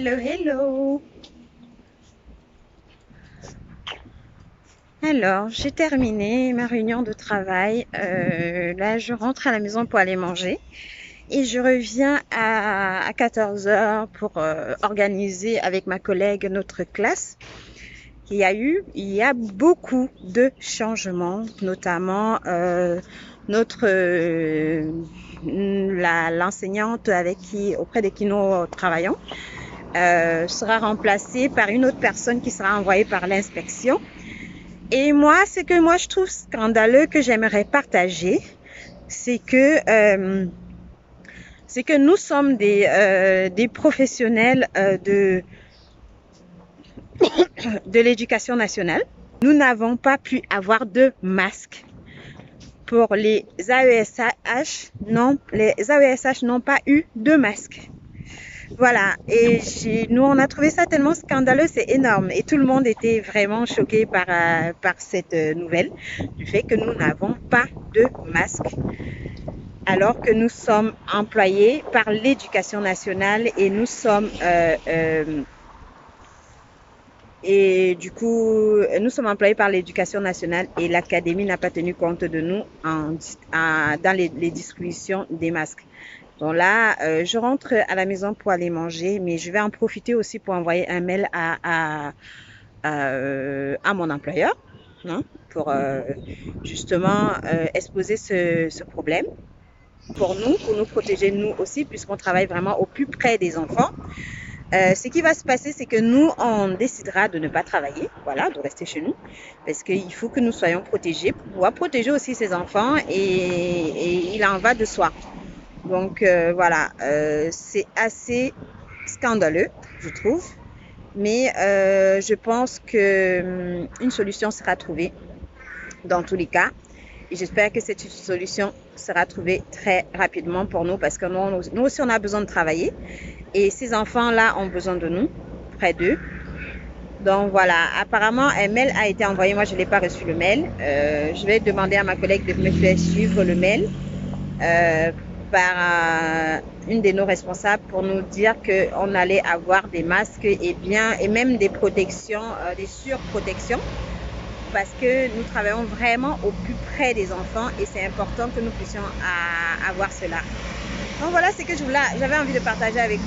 Hello, hello. Alors, j'ai terminé ma réunion de travail. Là, je rentre à la maison pour aller manger. Et je reviens à 14 heures pour organiser avec ma collègue notre classe. Il y a beaucoup de changements, notamment l'enseignante auprès de qui nous travaillons sera remplacée par une autre personne qui sera envoyée par l'inspection. Et moi, ce que moi je trouve scandaleux que j'aimerais partager, c'est que nous sommes des professionnels de l'éducation nationale. Nous n'avons pas pu avoir de masques. Pour les AESH, non, les AESH n'ont pas eu de masque. Voilà, et nous on a trouvé ça tellement scandaleux, c'est énorme. Et tout le monde était vraiment choqué par cette nouvelle, du fait que nous n'avons pas de masque. Alors que nous sommes employés par l'éducation nationale et nous sommes nous sommes employés par l'éducation nationale et l'académie n'a pas tenu compte de nous dans les distributions des masques. Donc là, je rentre à la maison pour aller manger, mais je vais en profiter aussi pour envoyer un mail à mon employeur, hein, pour justement exposer ce problème pour nous protéger nous aussi, puisqu'on travaille vraiment au plus près des enfants. Ce qui va se passer, c'est que nous, on décidera de ne pas travailler, voilà, de rester chez nous, parce qu'il faut que nous soyons protégés pour pouvoir protéger aussi ces enfants et il en va de soi. Donc voilà, c'est assez scandaleux, je trouve, mais je pense que une solution sera trouvée dans tous les cas. Et j'espère que cette solution sera trouvée très rapidement pour nous parce que nous aussi, on a besoin de travailler. Et ces enfants-là ont besoin de nous, près d'eux. Donc voilà, apparemment, un mail a été envoyé. Moi, je n'ai pas reçu le mail. Je vais demander à ma collègue de me faire suivre le mail par une de nos responsables pour nous dire qu'on allait avoir des masques et même des protections, des surprotections. Parce que nous travaillons vraiment au plus près des enfants et c'est important que nous puissions avoir cela. Donc voilà ce que j'avais envie de partager avec vous.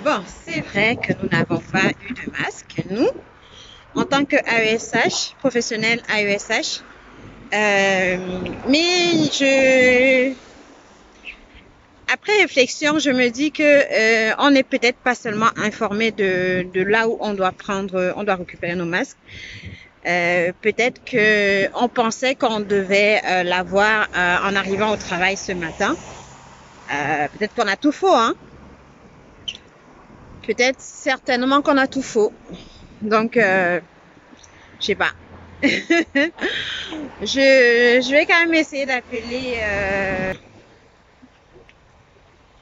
Bon, c'est vrai que nous n'avons pas eu de masque, nous, en tant que AESH, professionnel AESH. Mais après réflexion, je me dis que on n'est peut-être pas seulement informé de là où on doit récupérer nos masques. Peut-être que on pensait qu'on devait l'avoir en arrivant au travail ce matin. Peut-être qu'on a tout faux, hein. Peut-être certainement qu'on a tout faux. Donc, je sais pas. Je vais quand même essayer d'appeler.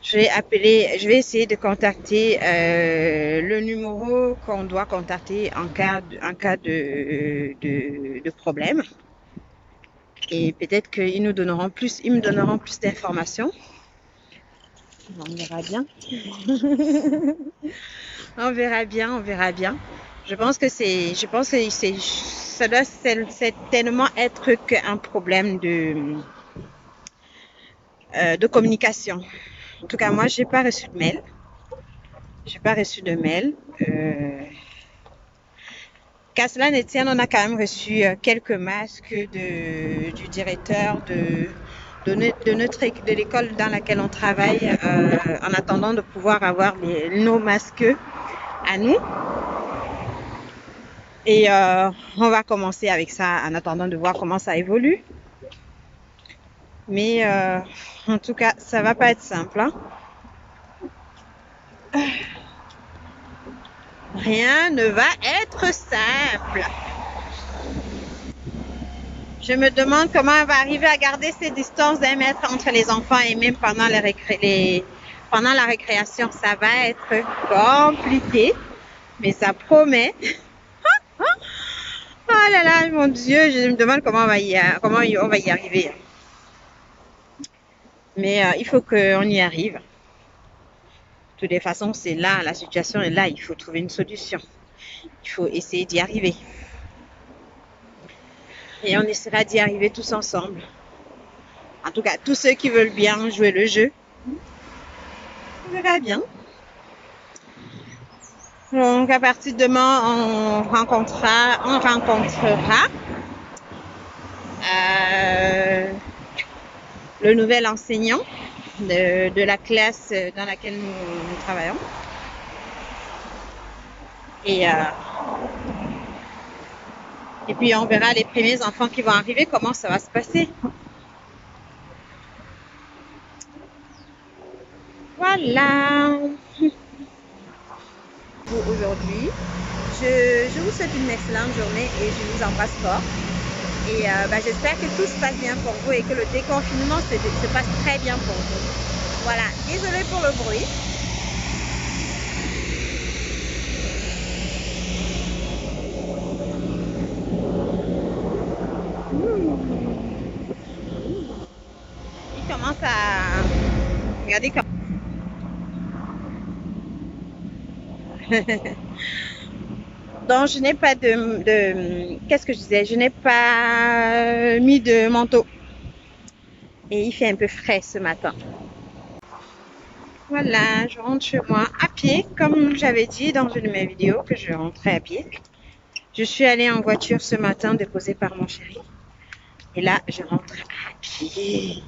Je vais essayer de contacter le numéro qu'on doit contacter en cas de problème. Et peut-être qu'ils me donneront plus d'informations. On verra bien. On verra bien. Je pense que c'est tellement être qu'un problème de communication. En tout cas, moi, j'ai pas reçu de mail. Qu'à cela ne tienne, on a quand même reçu quelques masques du directeur de l'école dans laquelle on travaille en attendant de pouvoir avoir nos masques à nous. Et on va commencer avec ça en attendant de voir comment ça évolue. Mais en tout cas, ça va pas être simple, hein. Rien ne va être simple. Je me demande comment on va arriver à garder ces distances d'1 mètre entre les enfants et même pendant la récréation. Ça va être compliqué, mais ça promet. Oh là là, mon Dieu, je me demande comment on va y arriver. Mais il faut qu'on y arrive. De toutes les façons, c'est là, la situation est là, il faut trouver une solution. Il faut essayer d'y arriver. Et on essaiera d'y arriver tous ensemble. En tout cas, tous ceux qui veulent bien jouer le jeu, on verra bien. Donc, à partir de demain, on rencontrera le nouvel enseignant de la classe dans laquelle nous travaillons. Et puis, on verra les premiers enfants qui vont arriver, comment ça va se passer. Voilà. Pour aujourd'hui, je vous souhaite une excellente journée et je vous embrasse fort. Et j'espère que tout se passe bien pour vous et que le déconfinement se passe très bien pour vous. Voilà, désolée pour le bruit. Il commence à... Regardez comme... Donc, je n'ai pas qu'est-ce que je disais? Je n'ai pas mis de manteau. Et il fait un peu frais ce matin. Voilà, je rentre chez moi à pied, comme j'avais dit dans une de mes vidéos que je rentrais à pied. Je suis allée en voiture ce matin, déposée par mon chéri. Et là, je rentre à pied.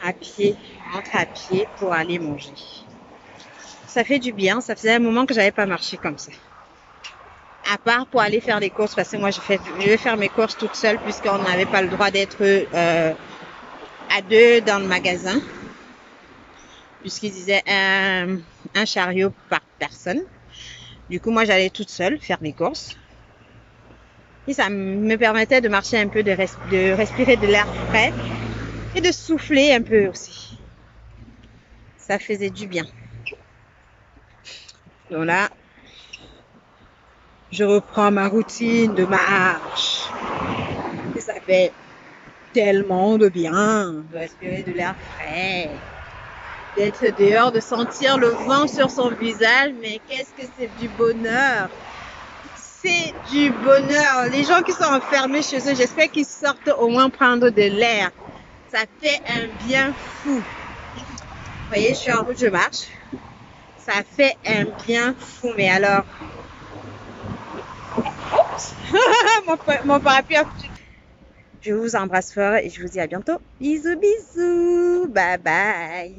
Je rentre à pied pour aller manger. Ça fait du bien, ça faisait un moment que j'avais pas marché comme ça. À part pour aller faire les courses, parce que moi je vais faire mes courses toute seule puisqu'on n'avait pas le droit d'être à deux dans le magasin. Puisqu'ils disaient un chariot par personne. Du coup, moi j'allais toute seule faire mes courses. Et ça me permettait de marcher un peu, de respirer de l'air frais et de souffler un peu aussi. Ça faisait du bien. Donc là, je reprends ma routine de marche. Et ça fait tellement de bien de respirer de l'air frais, d'être dehors, de sentir le vent sur son visage. Mais qu'est-ce que c'est du bonheur! C'est du bonheur. Les gens qui sont enfermés chez eux, j'espère qu'ils sortent au moins prendre de l'air. Ça fait un bien fou. Vous voyez, je suis en route, je marche. Ça fait un bien fou. Mais alors... mon parapluie a foutu. Je vous embrasse fort et je vous dis à bientôt. Bisous, bisous. Bye bye.